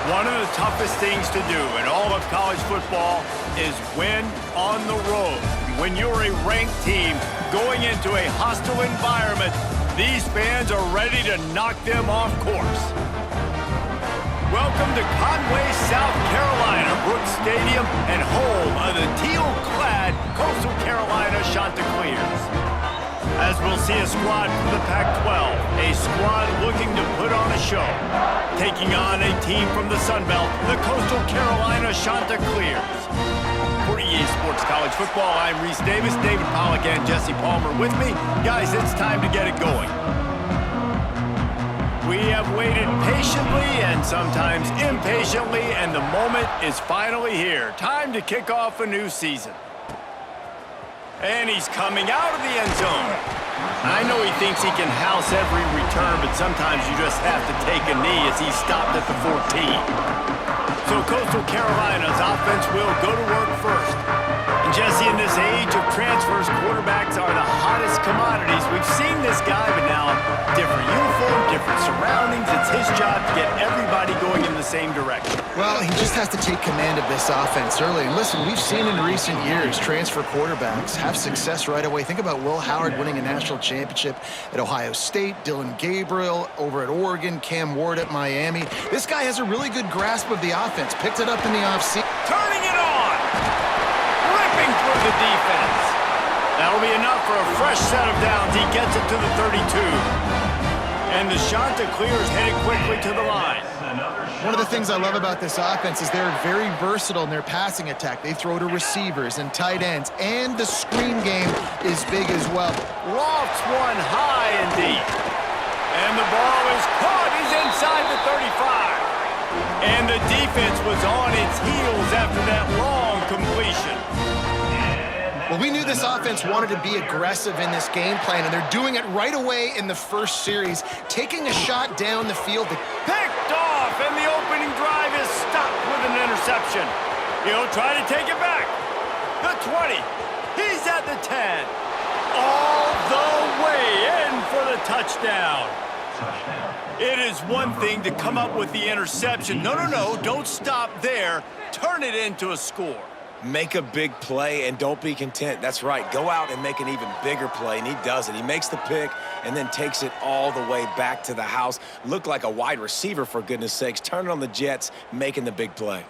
One of the toughest things to do in all of college football is win on the road. When you're a ranked team going into a hostile environment, these fans are ready to knock them off course. Welcome to Conway, South Carolina, Brooks Stadium, and home of the teal-clad Coastal Carolina Chanticleers. As we'll see a squad from the Pac-12, a squad looking to put on a show. Taking on a team from the Sun Belt, the Coastal Carolina Chanticleers. For EA Sports College Football, I'm Reese Davis, David Pollack, and Jesse Palmer with me. Guys, it's time to get it going. We have waited patiently and sometimes impatiently, and the moment is finally here. Time to kick off a new season. And he's coming out of the end zone. I know he thinks he can house every return, but sometimes you just have to take a knee as he stopped at the 14. So Coastal Carolina's offense will go to work first. And Jesse, in this age of transfers, quarterbacks are the hottest commodities. We've seen this guy, but now different uniform, different surroundings. It's his job to get everybody going in the same direction. Well, he just has to take command of this offense early. And listen, we've seen in recent years transfer quarterbacks have success right away. Think about Will Howard winning a national championship at Ohio State, Dylan Gabriel over at Oregon, Cam Ward at Miami. This guy has a really good grasp of the offense. Picked it up in the offseason. Turning it on! Ripping through the defense. That'll be enough for a fresh set of downs. He gets it to the 32. And the Chanticleers headed quickly to the line. One of the things I love about this offense is they're very versatile in their passing attack. They throw to receivers and tight ends, and the screen game is big as well. Lofts one high and deep. And the ball is caught. He's inside the 35. And the defense was on its heels after that long completion. Well, we knew this offense wanted to be aggressive in this game plan, and they're doing it right away in the first series, taking a shot down the field. Picked off, and the opening drive is stopped with an interception. He'll try to take it back. The 20. He's at the 10. All the way in for the touchdown. It is one thing to come up with the interception. No, don't stop there. Turn it into a score. Make a big play and don't be content. That's right. Go out and make an even bigger play, and he does it. He makes the pick and then takes it all the way back to the house. Looked like a wide receiver, for goodness sakes. Turn it on the Jets, making the big play.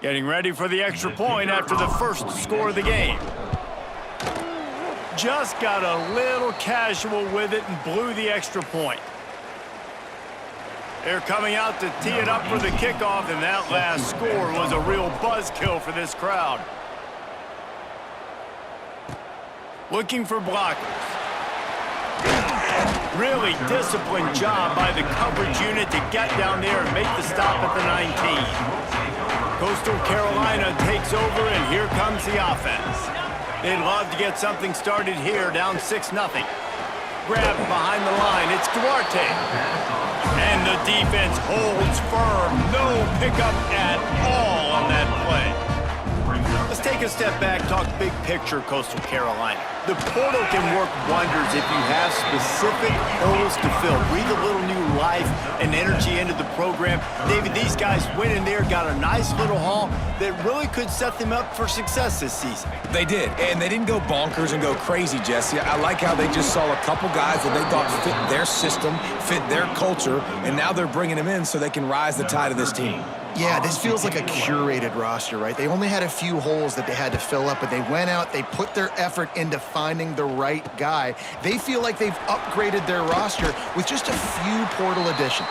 Getting ready for the extra point after the first score of the game. Just got a little casual with it and blew the extra point. They're coming out to tee it up for the kickoff, and that last score was a real buzzkill for this crowd. Looking for blockers. Really disciplined job by the coverage unit to get down there and make the stop at the 19. Coastal Carolina takes over, and here comes the offense. They'd love to get something started here, down 6-0. Grabbed behind the line, it's Duarte. And the defense holds firm. No pickup at all on that play. Let's take a step back, talk big picture Coastal Carolina. The portal can work wonders if you have specific holes to fill. Breathe a little new life and energy into the program. David, these guys went in there, got a nice little haul that really could set them up for success this season. They did, and they didn't go bonkers and go crazy, Jesse. I like how they just saw a couple guys that they thought fit their system, fit their culture, and now they're bringing them in so they can rise the tide of this team. Yeah, this feels like a curated roster, right? They only had a few holes that they had to fill up, but they went out, they put their effort into finding the right guy. They feel like they've upgraded their roster with just a few portal additions.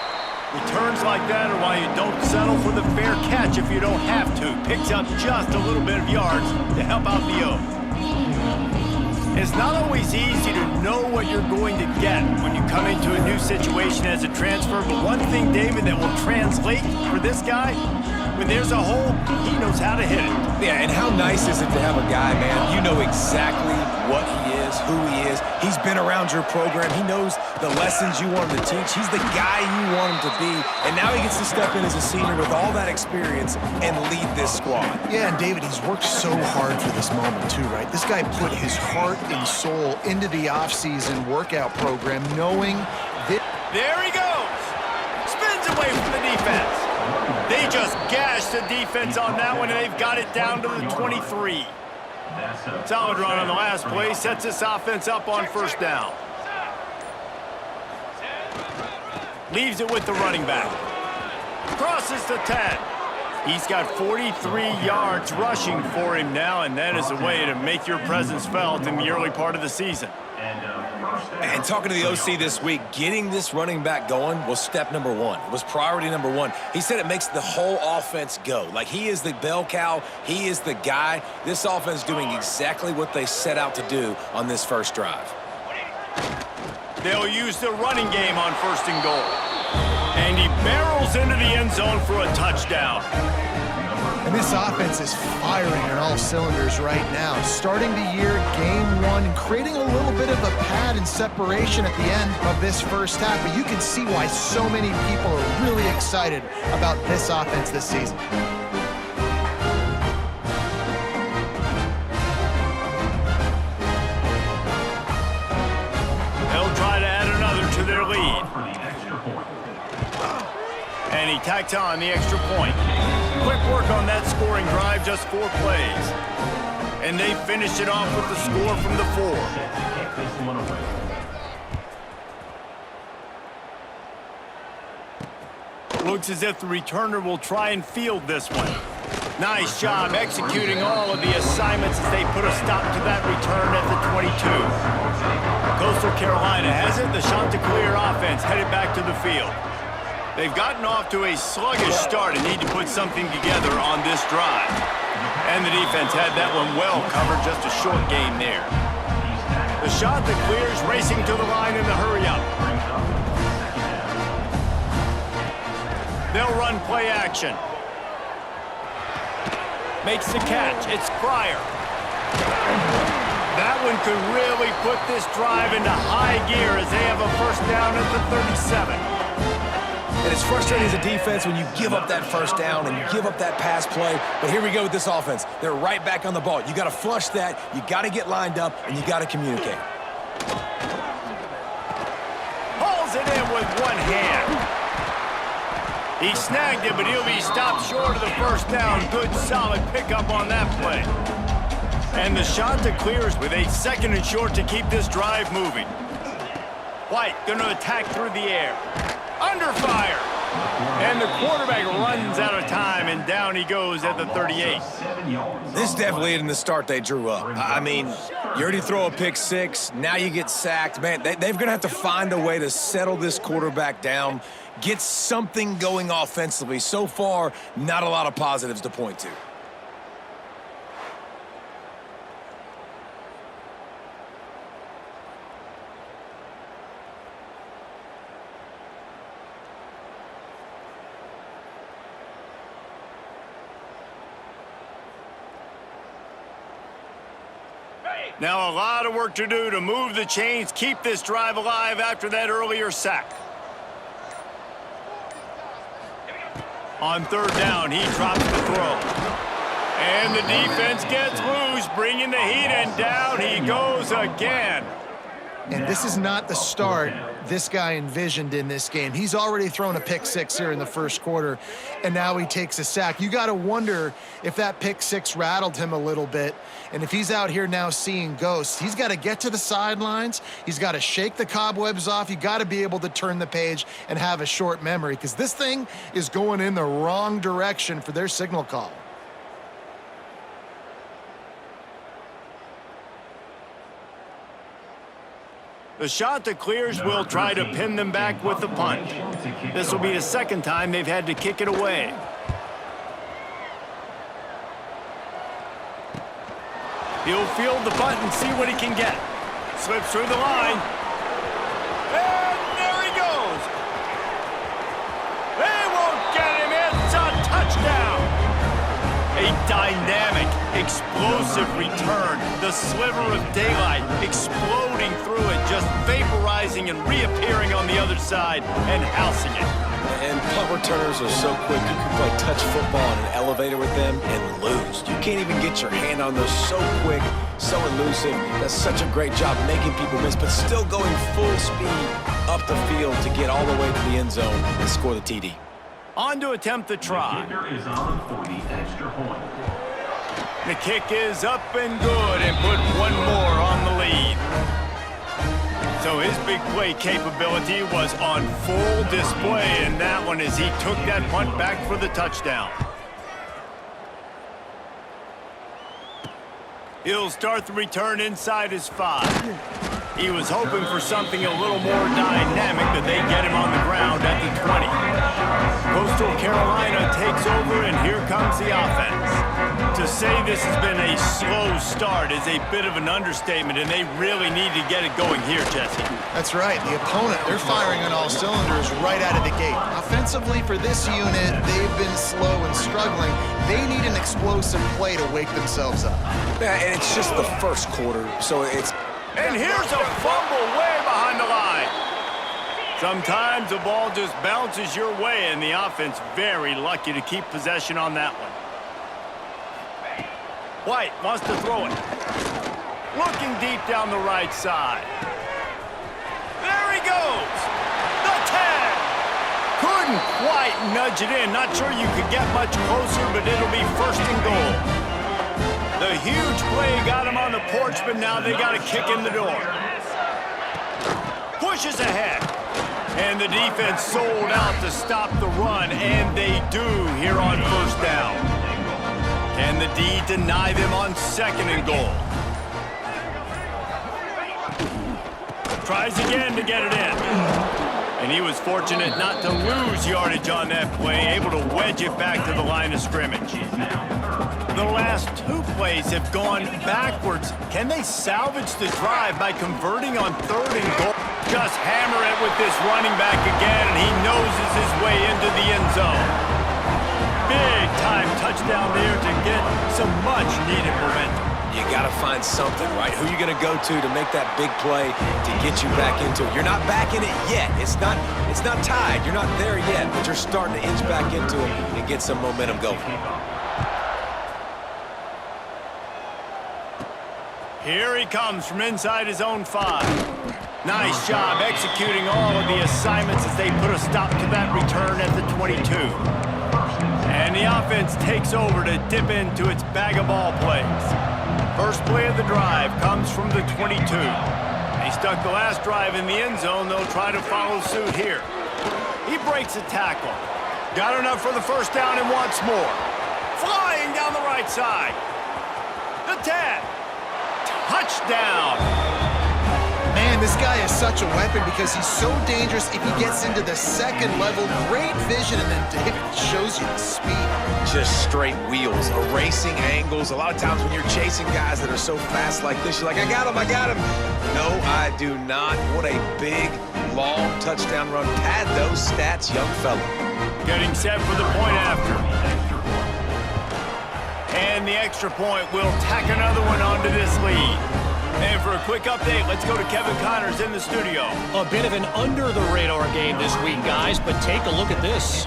Returns like that are why you don't settle for the fair catch if you don't have to. Picks up just a little bit of yards to help out the O. It's not always easy to know what you're going to get when you come into a new situation as a transfer, but one thing, David, that will translate for this guy, When there's a hole, he knows how to hit it. Yeah, and how nice is it to have a guy, man, you know exactly what he is, who he is. He's been around your program. He knows the lessons you want him to teach. He's the guy you want him to be. And now he gets to step in as a senior with all that experience and lead this squad. Yeah, and David, he's worked so hard for this moment too, right? This guy put his heart and soul into the offseason workout program knowing that... There he goes. Spins away from the defense. They just gashed the defense on that one, and they've got it down to the 23. Solid run on the last play. Sets this offense up on first down. Leaves it with the running back. Crosses the 10. He's got 43 yards rushing for him now, and that is a way to make your presence felt in the early part of the season. And talking to the OC this week, getting this running back going was step number one. It was priority number one. He said it makes the whole offense go. Like, he is the bell cow. He is the guy. This offense doing exactly what they set out to do on this first drive. They'll use the running game on first and goal. And he barrels into the end zone for a touchdown. And this offense is firing on all cylinders right now. Starting the year, game one, and creating a little bit of a pad and separation at the end of this first half. But you can see why so many people are really excited about this offense this season. They'll try to add another to their lead. And he tacks on the extra point. Quick work on that scoring drive, just 4 plays. And they finished it off with the score from the 4. Looks as if the returner will try and field this one. Nice job executing all of the assignments as they put a stop to that return at the 22. Coastal Carolina has it. The Chanticleer offense headed back to the field. They've gotten off to a sluggish start and need to put something together on this drive. And the defense had that one well covered, just a short game there. The Chanticleers racing to the line in the hurry-up. They'll run play action. Makes the catch. It's Pryor. That one could really put this drive into high gear as they have a first down at the 37. And it's frustrating as a defense when you give up that first down and you give up that pass play. But here we go with this offense. They're right back on the ball. You got to flush that. You got to get lined up, and you got to communicate. Hauls it in with one hand. He snagged it, but he'll be stopped short of the first down. Good, solid pickup on that play. And the Chanticleers with a second and short to keep this drive moving. White going to attack through the air. Under fire. And the quarterback runs out of time, and down he goes at the 38. This definitely isn't the start they drew up. I mean, you already throw a pick six, now you get sacked. Man, they're going to have to find a way to settle this quarterback down, get something going offensively. So far, not a lot of positives to point to. Now a lot of work to do to move the chains, keep this drive alive after that earlier sack. On third down, he drops the throw. And the defense gets loose, bringing the heat, and down he goes again. And this is not the start this guy envisioned in this game. He's already thrown a pick six here in the first quarter, and now he takes a sack. You got to wonder if that pick six rattled him a little bit, and if he's out here now seeing ghosts, he's got to get to the sidelines. He's got to shake the cobwebs off. You got to be able to turn the page and have a short memory, because this thing is going in the wrong direction for their signal call. The Chanticleers will try to pin them back with the punt. This will be the second time they've had to kick it away. He'll field the punt and see what he can get. Slips through the line. And there he goes. They won't get him. It's a touchdown. A dynamic, explosive return. The sliver of daylight exploding through it, just vaporizing and reappearing on the other side and housing it. And punt returners are so quick, you can play touch football in an elevator with them and lose. You can't even get your hand on those. So quick, so elusive. That's such a great job making people miss, but still going full speed up the field to get all the way to the end zone and score the TD. On to attempt the try. The kicker is on for the extra point. The kick is up and good and put one more on the lead. So his big play capability was on full display in that one as he took that punt back for the touchdown. He'll start the return inside his 5. He was hoping for something a little more dynamic, but they get him on the ground at the 20. Coastal Carolina takes over, and here comes the offense. To say this has been a slow start is a bit of an understatement, and they really need to get it going here, Jesse. That's right. The opponent, they're firing on all cylinders right out of the gate. Offensively, for this unit, they've been slow and struggling. They need an explosive play to wake themselves up. Yeah, and it's just the first quarter, so it's... And here's a fumble way behind the line. Sometimes the ball just bounces your way, and the offense very lucky to keep possession on that one. White wants to throw it. Looking deep down the right side. There he goes. The 10. Couldn't quite nudge it in. Not sure you could get much closer, but it'll be first and goal. The huge play got him on the porch, but now they got a kick in the door. Pushes ahead. And the defense sold out to stop the run, and they do here on first down. Can the D deny them on second and goal? Tries again to get it in. And he was fortunate not to lose yardage on that play, able to wedge it back to the line of scrimmage. The last 2 plays have gone backwards. Can they salvage the drive by converting on third and goal? Just hammer it with this running back again, and he noses his way into the end zone. Big time touchdown there to get some much needed momentum. You got to find something, right? Who you going to go to make that big play to get you back into it? You're not back in it yet. It's not tied. You're not there yet, but you're starting to inch back into it and get some momentum going. Here he comes from inside his own 5. Nice job executing all of the assignments as they put a stop to that return at the 22. And the offense takes over to dip into its bag of ball plays. First play of the drive comes from the 22. He stuck the last drive in the end zone. They'll try to follow suit here. He breaks a tackle. Got enough for the first down and wants more. Flying down the right side. The 10. Touchdown. Man, this guy is such a weapon because he's so dangerous if he gets into the second level. Great vision, and then David shows you the speed. Just straight wheels, erasing angles. A lot of times when you're chasing guys that are so fast like this, you're like, I got him, I got him. No, I do not. What a big, long touchdown run. Pad those stats, young fella. Getting set for the point after. And the extra point will tack another one onto this lead. And for a quick update, let's go to Kevin Connors in the studio. A bit of an under-the-radar game this week, guys, but take a look at this.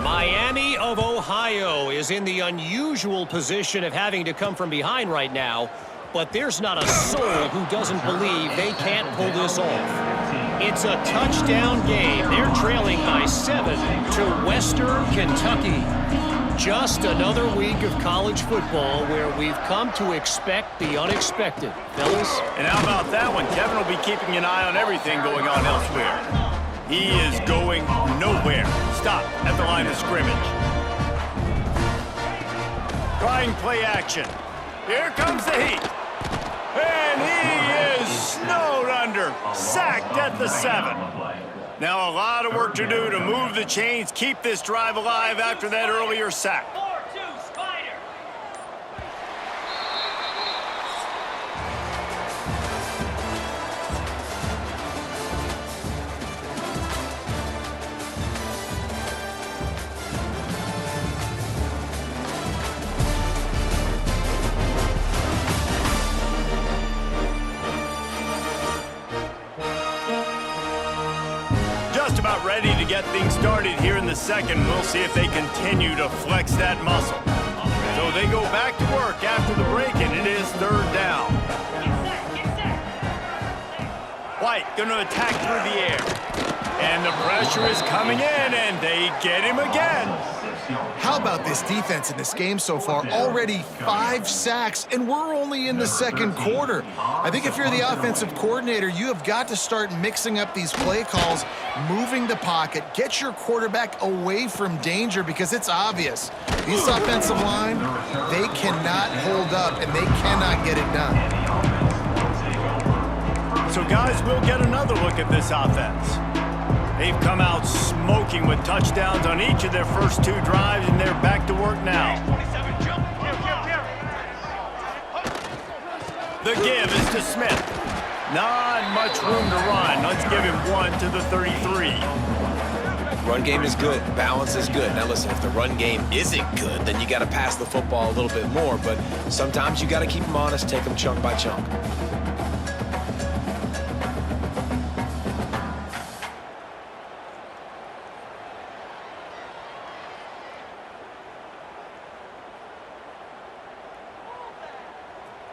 Miami of Ohio is in the unusual position of having to come from behind right now, but there's not a soul who doesn't believe they can't pull this off. It's a touchdown game. They're trailing by 7 to Western Kentucky. Just another week of college football where we've come to expect the unexpected, fellas. And how about that one? Kevin will be keeping an eye on everything going on elsewhere. He is going nowhere. Stop at the line of scrimmage. Trying play action. Here comes the heat. And he is snowed under. Sacked at the 7. Now a lot of work to do to move the chains, keep this drive alive after that earlier sack. 4-2 Spider. about ready to get things started here in the second. We'll see if they continue to flex that muscle. So they go back to work after the break, and it is third down. White going to attack through the air. And the pressure is coming in, and they get him again. How about this defense in this game so far? Already 5 sacks, and we're only in the second quarter. I think if you're the offensive coordinator, you have got to start mixing up these play calls, moving the pocket, get your quarterback away from danger, because it's obvious. This offensive line, they cannot hold up, and they cannot get it done. So, guys, we'll get another look at this offense. They've come out smoking with touchdowns on each of their first 2 drives, and they're back to work now. The give is to Smith. Not much room to run. Let's give him 1 to the 33. Run game is good. Balance is good. Now, listen, if the run game isn't good, then you got to pass the football a little bit more. But sometimes you got to keep them honest, take them chunk by chunk.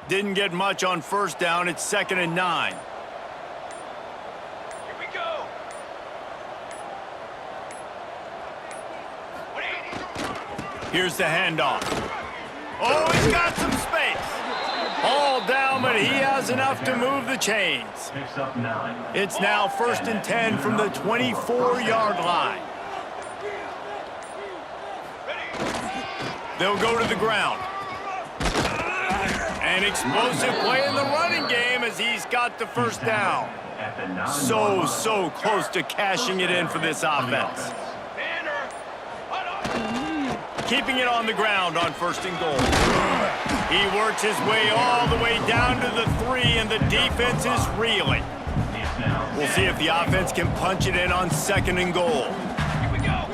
Didn't get much on first down. It's 2nd and 9. Here we go. Here's the handoff. Oh, he's got some space. All down, but he has enough to move the chains. Picks up 9. It's now 1st and 10 from the 24-yard line. They'll go to the ground. An explosive play in the running game as he's got the first down. So close to cashing it in for this offense. Keeping it on the ground on 1st and goal. He works his way all the way down to the 3, and the defense is reeling. We'll see if the offense can punch it in on 2nd and goal. Here we go.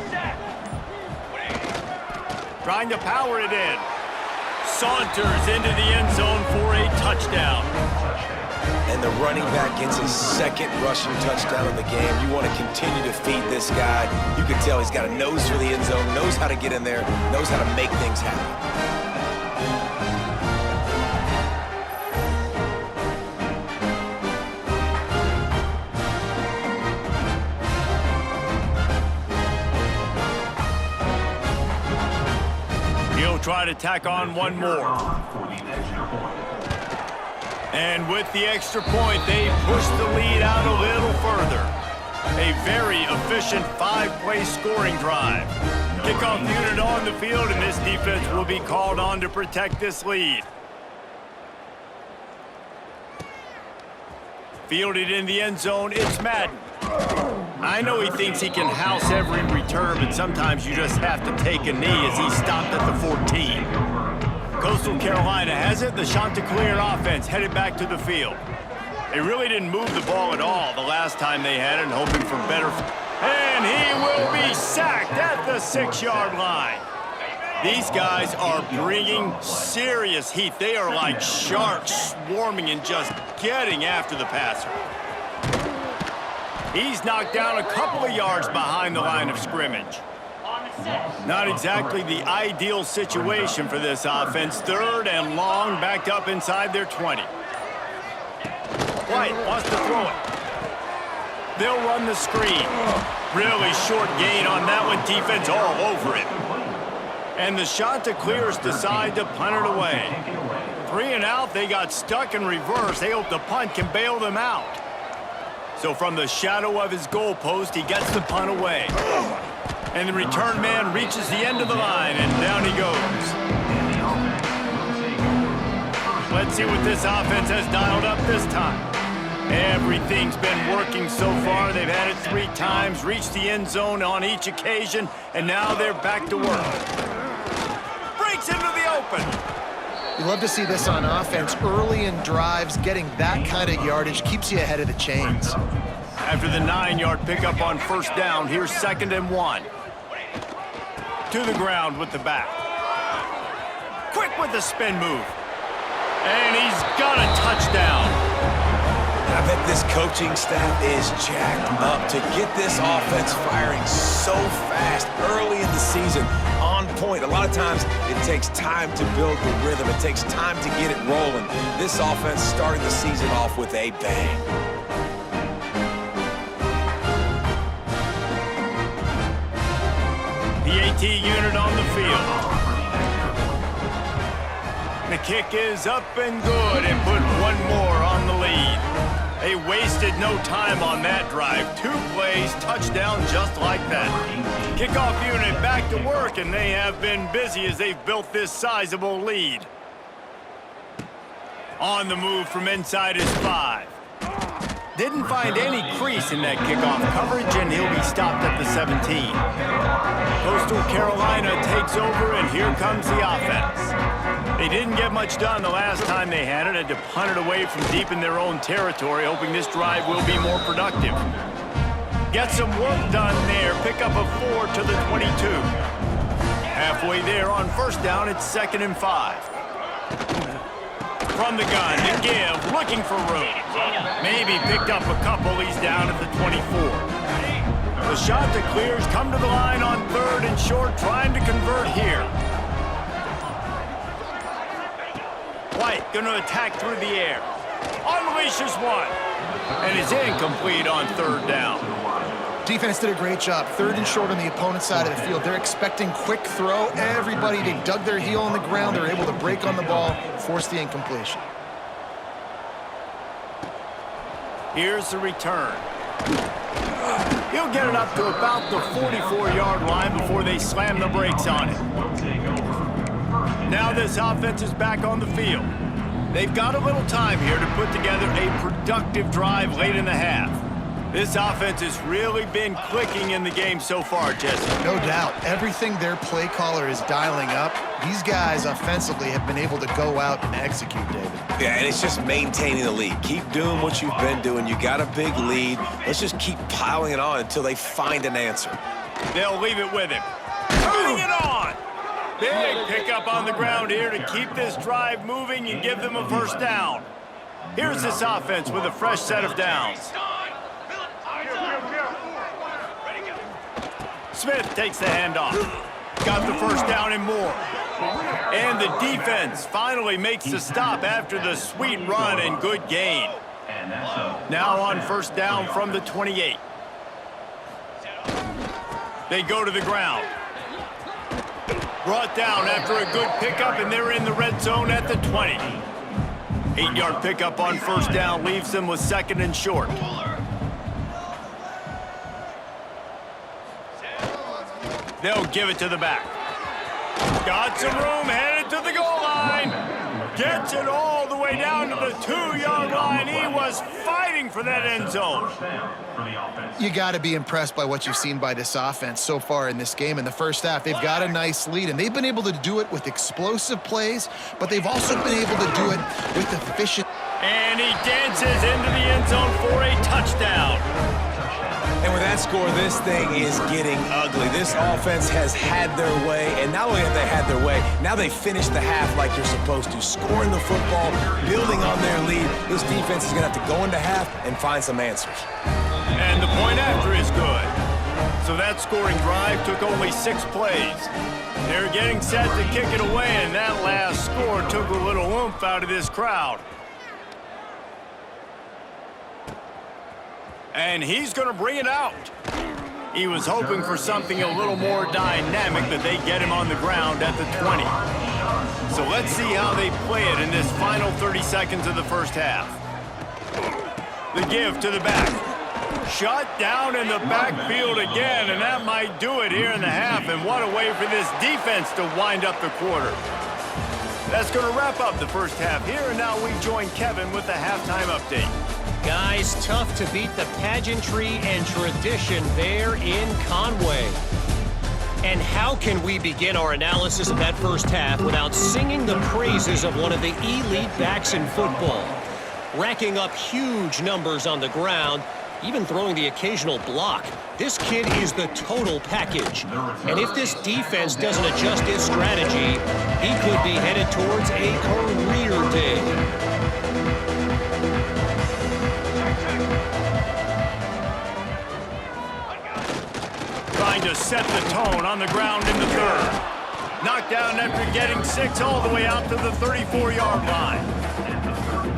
Trying to power it in. Saunters into the end zone for a touchdown. And the running back gets his 2nd rushing touchdown of the game. You want to continue to feed this guy. You can tell he's got a nose for the end zone, knows how to get in there, knows how to make things happen. Try to tack on one more. And with the extra point, they push the lead out a little further. A very efficient 5-play scoring drive. Kickoff unit on the field, and this defense will be called on to protect this lead. Fielded in the end zone, it's Madden. I know he thinks he can house every return, but sometimes you just have to take a knee as he stopped at the 14. Coastal Carolina has it. The Chanticleer offense headed back to the field. They really didn't move the ball at all the last time they had it, hoping for better. And he will be sacked at the 6-yard line. These guys are bringing serious heat. They are like sharks swarming and just getting after the passer. He's knocked down a couple of yards behind the line of scrimmage. Not exactly the ideal situation for this offense. 3rd and long, backed up inside their 20. White wants to throw it. They'll run the screen. Really short gain on that one. Defense all over it. And the Chanticleers decide to punt it away. 3 and out, they got stuck in reverse. They hope the punt can bail them out. So from the shadow of his goalpost, he gets the punt away. And the return man reaches the end of the line, and down he goes. Let's see what this offense has dialed up this time. Everything's been working so far. They've had it 3 times, reached the end zone on each occasion, and now they're back to work. Breaks into the open. You love to see this on offense. Early in drives, getting that kind of yardage keeps you ahead of the chains. After the 9-yard pickup on first down, here's 2nd and 1. To the ground with the back. Quick with the spin move. And he's got a touchdown. I bet this coaching staff is jacked up to get this offense firing so fast early in the season, on point. A lot of times it takes time to build the rhythm. It takes time to get it rolling. This offense starting the season off with a bang. PAT unit on the field. The kick is up and good and put one more on the lead. They wasted no time on that drive. 2 plays, touchdown just like that. Kickoff unit back to work, and they have been busy as they've built this sizable lead. On the move from inside his 5. Didn't find any crease in that kickoff coverage, and he'll be stopped at the 17. Coastal Carolina takes over, and here comes the offense. They didn't get much done the last time they had it, had to punt it away from deep in their own territory, hoping this drive will be more productive. Get some work done there, pick up a 4 to the 22. Halfway there on first down, it's 2nd and 5. From the gun to give, looking for room. Maybe picked up a couple, he's down at the 24. The Chanticleers come to the line on 3rd and short, trying to convert here. White going to attack through the air. Unleashes one. And is incomplete on 3rd down. Defense did a great job. 3rd and short on the opponent's side of the field. They're expecting quick throw. Everybody, they dug their heel on the ground. They're able to break on the ball, force the incompletion. Here's the return. He'll get it up to about the 44-yard line before they slam the brakes on it. Now this offense is back on the field. They've got a little time here to put together a productive drive late in the half. This offense has really been clicking in the game so far, Jesse. No doubt. Everything their play caller is dialing up, these guys offensively have been able to go out and execute, David. Yeah, and it's just maintaining the lead. Keep doing what you've been doing. You got a big lead. Let's just keep piling it on until they find an answer. They'll leave it with him. Turning it on! Big pickup on the ground here to keep this drive moving and give them a first down. Here's this offense with a fresh set of downs. Smith takes the handoff. Got the first down and more. And the defense finally makes the stop after the sweet run and good gain. Now on first down from the 28. They go to the ground. Brought down after a good pickup, and they're in the red zone at the 20. 8-yard pickup on first down leaves them with 2nd and short. They'll give it to the back. Got some room, headed to the goal line. Gets it all the way down to the 2-yard line. He was fighting for that end zone. You got to be impressed by what you've seen by this offense so far in this game. In the first half, they've got a nice lead, and they've been able to do it with explosive plays, but they've also been able to do it with efficient. And he dances into the end zone for a touchdown. And with that score, this thing is getting ugly. This offense has had their way, and not only have they had their way, now they finished the half like you're supposed to, scoring the football, building on their lead. This defense is going to have to go into half and find some answers. And the point after is good. So that scoring drive took only 6 plays. They're getting set to kick it away, and that last score took a little oomph out of this crowd. And he's going to bring it out. He was hoping for something a little more dynamic, but they get him on the ground at the 20. So let's see how they play it in this final 30 seconds of the first half. The give to the back. Shut down in the backfield again, and that might do it here in the half. And what a way for this defense to wind up the quarter. That's going to wrap up the first half here, and now we join Kevin with the halftime update. Guys, tough to beat the pageantry and tradition there in Conway. And how can we begin our analysis of that first half without singing the praises of one of the elite backs in football? Racking up huge numbers on the ground, even throwing the occasional block. This kid is the total package. And if this defense doesn't adjust its strategy, he could be headed towards a career day. set the tone on the ground in the third. Knocked down after getting 6 all the way out to the 34-yard line.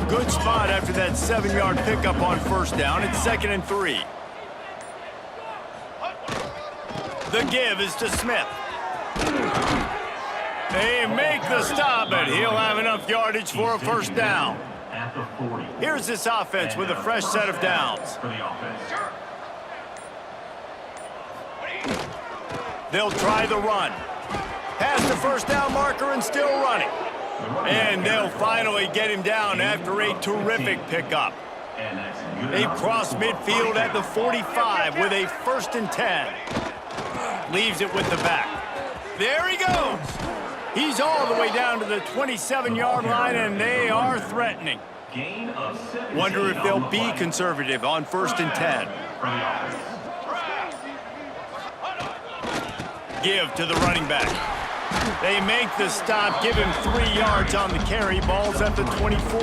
Good spot after that 7-yard pickup on first down. It's 2nd and 3. The give is to Smith. They make the stop, but he'll have enough yardage for a first down. At the 40. Here's this offense with a fresh set of downs. For the offense. They'll try the run. Past the first down marker and still running. And they'll finally get him down after a terrific pickup. And that's good. They've crossed midfield at the 45 with a 1st and 10. Leaves it with the back. There he goes. He's all the way down to the 27-yard line, and they are threatening. Gain of 17 Wonder if they'll on the be play. conservative on 1st and 10. For the offense. Give to the running back. They make the stop, give him 3 yards on the carry. Ball's at the 24.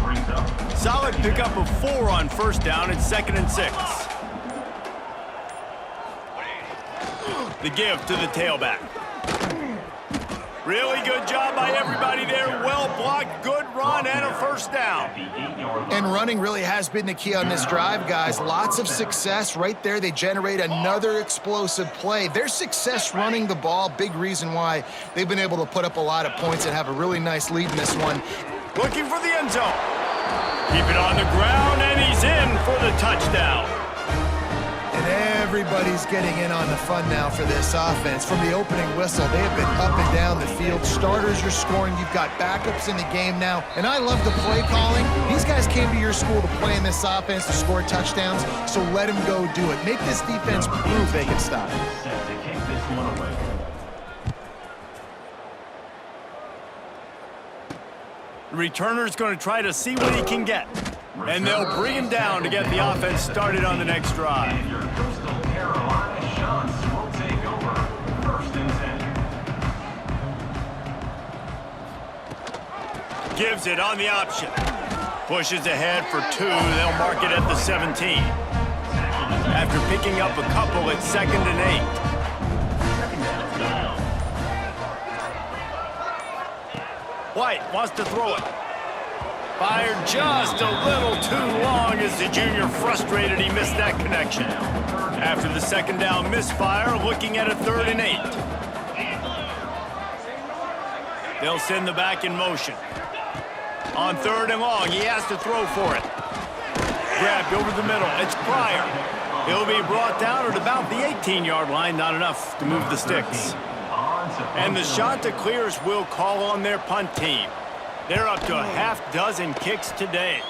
Brings up. Solid pickup of 4 on first down. It's 2nd and 6. The give to the tailback. Really good job by everybody there. Well blocked, good run, and a first down. The 8-yard line. And running really has been the key on this drive, guys. Lots of success right there. They generate another explosive play. Their success running the ball, big reason why they've been able to put up a lot of points and have a really nice lead in this one. Looking for the end zone. Keep it on the ground, and he's in for the touchdown. And everybody's getting in on the fun now for this offense. From the opening whistle, they have been up and down the field. Starters are scoring. You've got backups in the game now. And I love the play calling. These guys came to your school to play in this offense to score touchdowns, so let them go do it. Make this defense prove they can stop it. Set to kick this one away. The returner's going to try to see what he can get. And they'll bring him down to get the offense started on the next drive. And your Coastal Carolina Shots will take over. 1st and 10. Gives it on the option. Pushes ahead for 2. They'll mark it at the 17. After picking up a couple, it's 2nd and 8. White wants to throw it. Fired just a little too long as the junior frustrated he missed that connection. After the 2nd down misfire, looking at a 3rd and 8. They'll send the back in motion. On 3rd and long, he has to throw for it. Grabbed over the middle. It's Pryor. He'll be brought down at about the 18-yard line. Not enough to move the sticks. And the Chanticleers will call on their punt team. They're up to a half-dozen kicks today.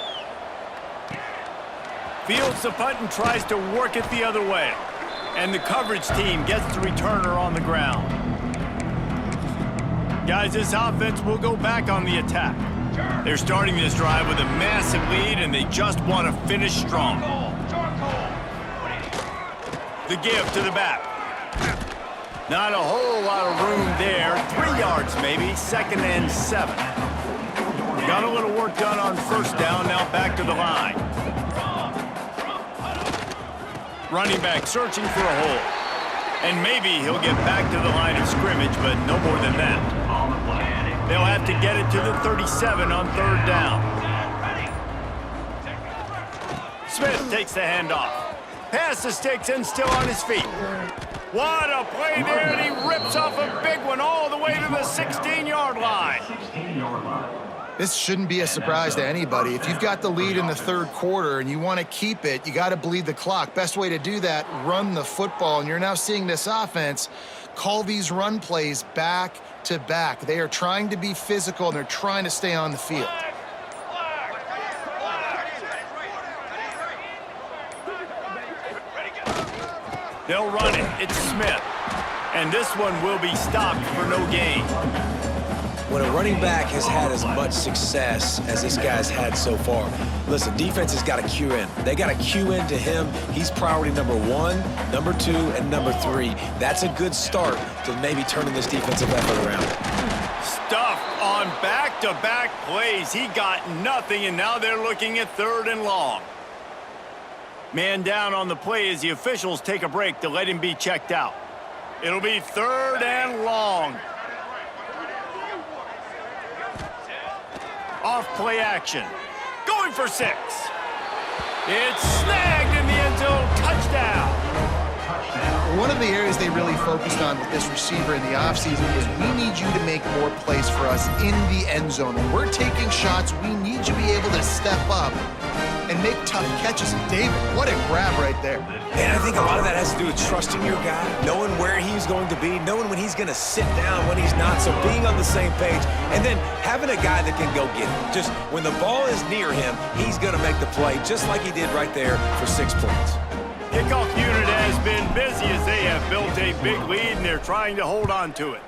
Fields the punt and tries to work it the other way. And the coverage team gets the returner on the ground. Guys, this offense will go back on the attack. They're starting this drive with a massive lead, and they just want to finish strong. The give to the back. Not a whole lot of room there. 3 yards maybe, 2nd and 7. Got a little work done on first down, now back to the line. Running back searching for a hole. And maybe he'll get back to the line of scrimmage, but no more than that. They'll have to get it to the 37 on 3rd down. Smith takes the handoff. Past the sticks and still on his feet. What a play there, and he rips off a big one all the way to the 16-yard line. 16-yard line. This shouldn't be a surprise to anybody. If you've got the lead in the 3rd quarter and you want to keep it, you got to bleed the clock. Best way to do that, run the football. And you're now seeing this offense call these run plays back to back. They are trying to be physical, and they're trying to stay on the field. They'll run it. It's Smith. And this one will be stopped for no gain. When a running back has had as much success as this guy's had so far, listen, defense has got to cue in. They got to cue in to him. He's priority number 1, number 2, and number 3. That's a good start to maybe turning this defensive effort around. Stuffed on back-to-back plays. He got nothing, and now they're looking at 3rd and long. Man down on the play as the officials take a break to let him be checked out. It'll be 3rd and long. Off play action. Going for 6. It's snagged in the end zone. Touchdown. One of the areas they really focused on with this receiver in the offseason is we need you to make more plays for us in the end zone. When we're taking shots, we need you to be able to step up and make tough catches. David, what a grab right there. And I think a lot of that has to do with trusting your guy, knowing where he's going to be, knowing when he's going to sit down, when he's not, so being on the same page, and then having a guy that can go get it. Just when the ball is near him, he's going to make the play, just like he did right there for 6 points. Kickoff unit has been busy as they have built a big lead, and they're trying to hold on to it.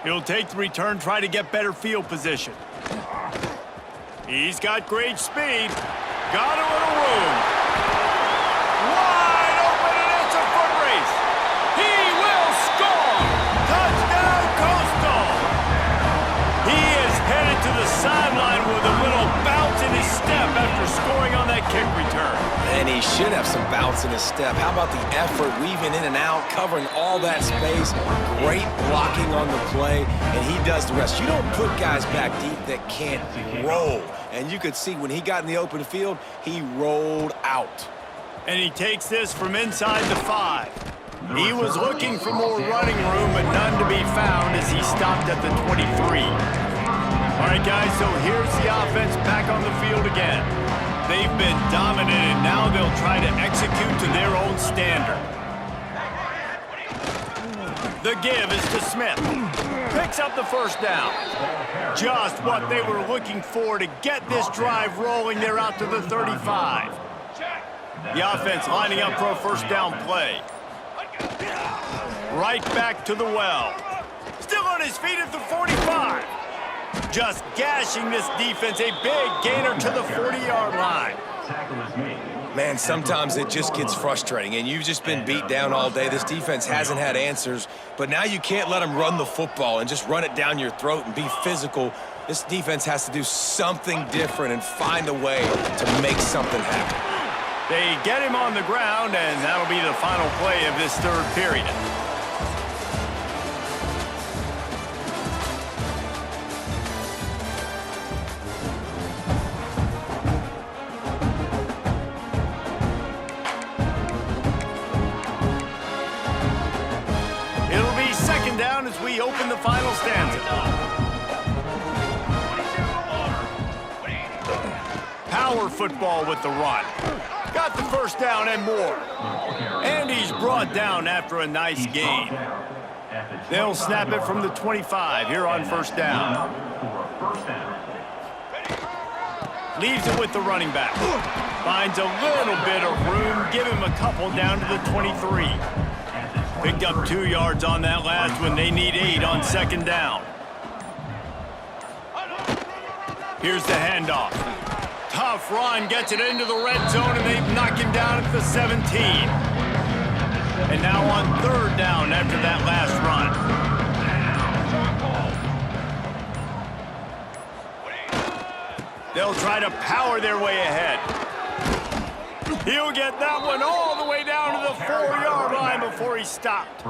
He'll take the return, try to get better field position. He's got great speed. Got a little room. Wide open, and it's a foot race. He will score. Touchdown, Coastal. He is headed to the sideline with a little bounce in his step after scoring on that kick return. And he should have some bounce in his step. How about the effort, weaving in and out, covering all that space, great blocking on the play, and he does the rest. You don't put guys back deep that can't roll. And you could see when he got in the open field, he rolled out. And he takes this from inside the 5. He was looking for more running room, but none to be found as he stopped at the 23. All right, guys, so here's the offense back on the field again. They've been dominant, and now they'll try to execute to their own standard. The give is to Smith. Picks up the first down. Just what they were looking for to get this drive rolling. They're out to the 35. The offense lining up for a first down play. Right back to the well. Still on his feet at the 45. Just gashing this defense. A big gainer to the 40-yard line. Man, sometimes it just gets frustrating, and you've just been beat down all day. This defense hasn't had answers, but now you can't let them run the football and just run it down your throat and be physical. This defense has to do something different and find a way to make something happen. They get him on the ground, and that'll be the final play of this 3rd period. Down as we open the final stanza. Power football with the run. Got the first down and more. And he's brought down after a nice gain. They'll snap it from the 25 here on first down. Leaves it with the running back. Finds a little bit of room. Give him a couple down to the 23. Picked up 2 yards on that last one. They need 8 on 2nd down. Here's the handoff. Tough run, gets it into the red zone, and they knock him down at the 17. And now on 3rd down after that last run. They'll try to power their way ahead. He'll get that one all the way down to the 4-yard line before he stopped.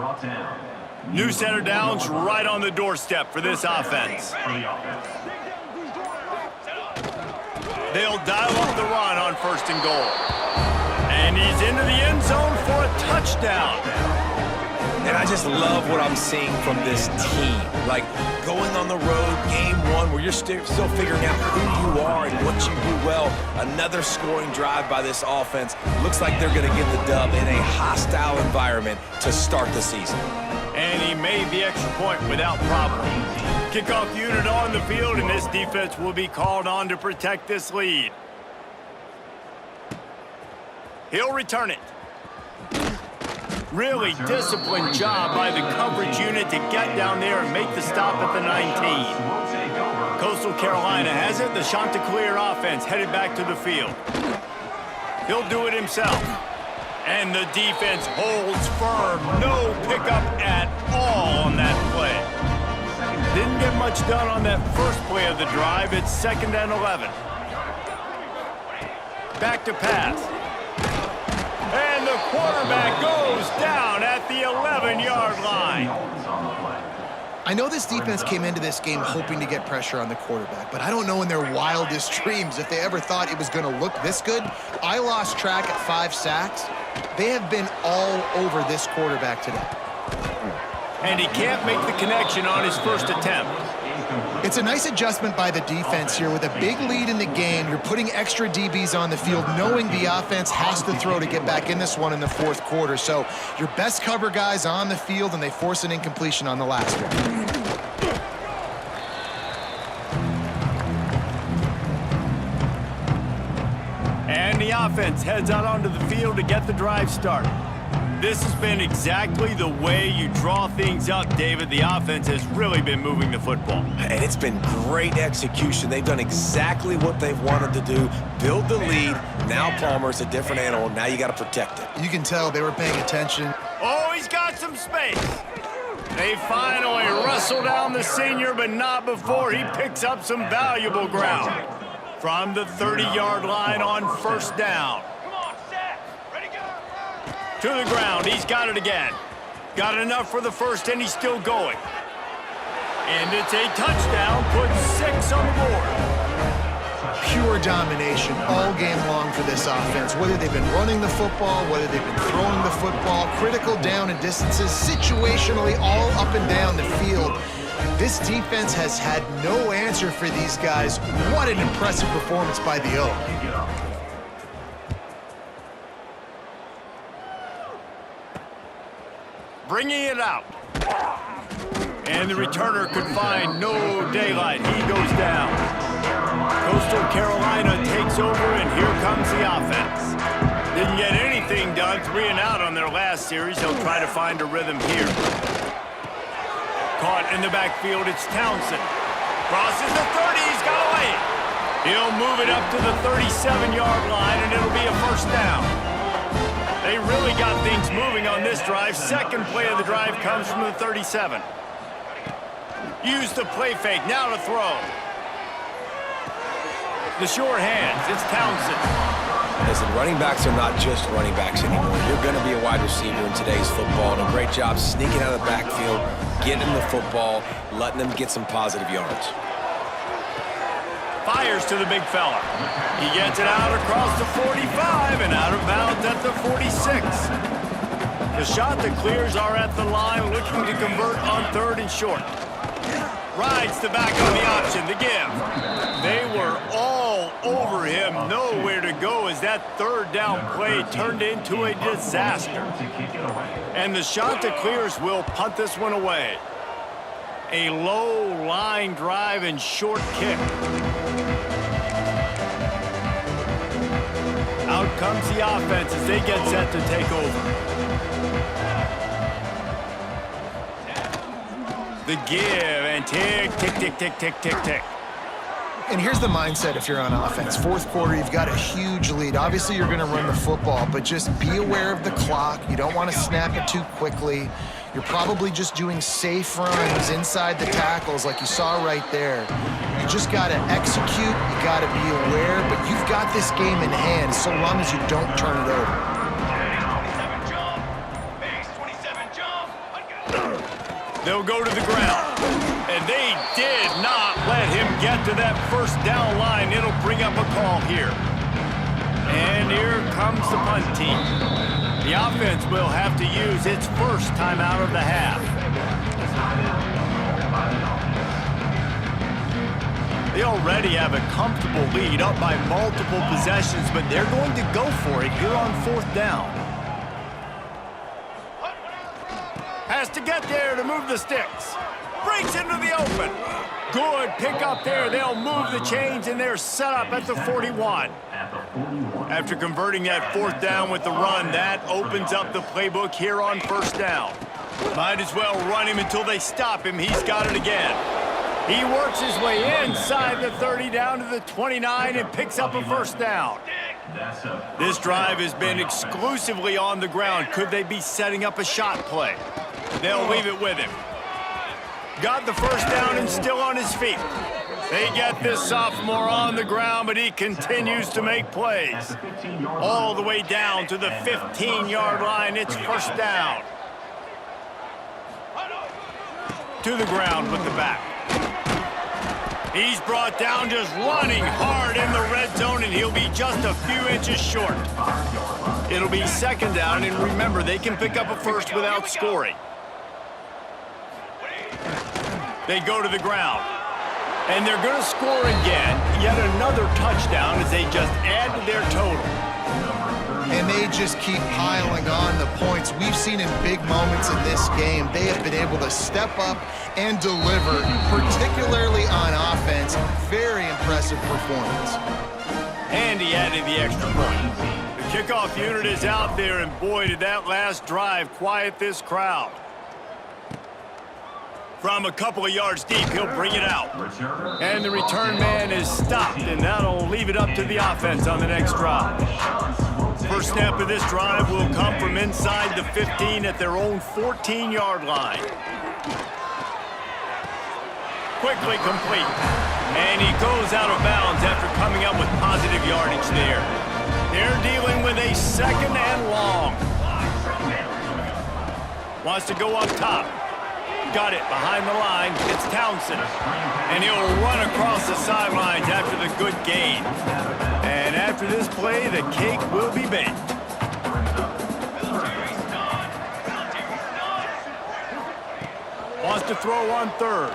New center downs right on the doorstep for this offense. They'll dial up the run on 1st and goal. And he's into the end zone for a touchdown. And I just love what I'm seeing from this team. Like, going on the road, game 1, where you're still figuring out who you are and what you do well. Another scoring drive by this offense. Looks like they're going to get the dub in a hostile environment to start the season. And he made the extra point without problem. Kickoff unit on the field, and this defense will be called on to protect this lead. He'll return it. Really disciplined job by the coverage unit to get down there and make the stop at the 19. Coastal Carolina has it. The Chanticleer offense headed back to the field. He'll do it himself. And the defense holds firm. No pickup at all on that play. Didn't get much done on that first play of the drive. It's 2nd and 11. Back to pass. And the quarterback goes down at the 11-yard line. I know this defense came into this game hoping to get pressure on the quarterback, but I don't know in their wildest dreams if they ever thought it was going to look this good. I lost track at 5 sacks. They have been all over this quarterback today. And he can't make the connection on his first attempt. It's a nice adjustment by the defense here. With a big lead in the game, you're putting extra DBs on the field, knowing the offense has to throw to get back in this one in the fourth quarter. So your best cover guys on the field, and they force an incompletion on the last one. And the offense heads out onto the field to get the drive started. This has been exactly the way you draw things up, David. The offense has really been moving the football. And it's been great execution. They've done exactly what they've wanted to do. Build the lead. Now Palmer's a different animal. Now you got to protect it. You can tell they were paying attention. Oh, he's got some space. They finally wrestle down the senior, but not before he picks up some valuable ground. From the 30-yard line on first down. To the ground, he's got it again. Got enough for the first, and he's still going. And it's a touchdown, puts 6 on the board. Pure domination all game long for this offense. Whether they've been running the football, whether they've been throwing the football, critical down and distances, situationally all up and down the field. This defense has had no answer for these guys. What an impressive performance by the O. Bringing it out. And the returner could find no daylight. He goes down. Coastal Carolina takes over, and here comes the offense. Didn't get anything done, 3 and out on their last series. They'll try to find a rhythm here. Caught in the backfield, it's Townsend. Crosses the 30, he's got away. He'll move it up to the 37-yard line, and it'll be a first down. They really got things moving on this drive. Second play of the drive comes from the 37. Use the play fake, now to throw. The short hands, it's Townsend. Listen, running backs are not just running backs anymore. You're going to be a wide receiver in today's football, and a great job sneaking out of the backfield, getting the football, letting them get some positive yards. Fires to the big fella. He gets it out across the 45 and out of bounds at the 46. The Chanticleers are at the line looking to convert on 3rd and short. Rides the back on the option, the give. They were all over him, nowhere to go as that 3rd down play turned into a disaster. And the Chanticleers will punt this one away. A low line drive and short kick. Out comes the offense as they get set to take over. The give and tick, tick, tick, tick, tick, tick, tick. And here's the mindset if you're on offense. Fourth quarter, you've got a huge lead. Obviously, you're going to run the football, but just be aware of the clock. You don't want to snap it too quickly. You're probably just doing safe runs inside the tackles like you saw right there. You just got to execute. You got to be aware, but you've got this game in hand so long as you don't turn it over. They'll go to the ground, and they did not let him get to that first down line. It'll bring up a call here. And here comes the punt team. The offense will have to use its first timeout of the half. They already have a comfortable lead, up by multiple possessions, but they're going to go for it here on 4th down. Has to get there to move the sticks. Breaks into the open. Good pick up there. They'll move the chains, and they're set up at the 41. After converting that 4th down with the run, that opens up the playbook here on 1st down. Might as well run him until they stop him. He's got it again. He works his way inside the 30 down to the 29 and picks up a 1st down. This drive has been exclusively on the ground. Could they be setting up a shot play? They'll leave it with him. Got the 1st down and still on his feet. They get this sophomore on the ground, but he continues to make plays. All the way down to the 15-yard line. It's first down. To the ground with the back. He's brought down just running hard in the red zone, and he'll be just a few inches short. It'll be second down, and remember, they can pick up a first without scoring. They go to the ground. And they're going to score again. Yet another touchdown as they just add to their total. And they just keep piling on the points. We've seen in big moments in this game, they have been able to step up and deliver, particularly on offense. Very impressive performance. And he added the extra point. The kickoff unit is out there, and boy, did that last drive quiet this crowd. From a couple of yards deep, he'll bring it out. And the return man is stopped, and that'll leave it up to the offense on the next drive. First snap of this drive will come from inside the 15 at their own 14-yard line. Quickly complete. And he goes out of bounds after coming up with positive yardage there. They're dealing with a second and long. Wants to go up top. Got it behind the line. It's Townsend. And he'll run across the sidelines after the good gain. And after this play, the cake will be baked. Wants to throw on third.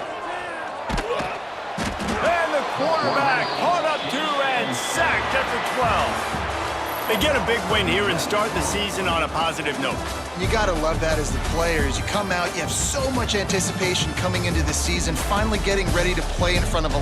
And the quarterback caught up to and sacked at the 12. They get a big win here and start the season on a positive note. You got to love that as the players. You come out, you have so much anticipation coming into the season, finally getting ready to play in front of a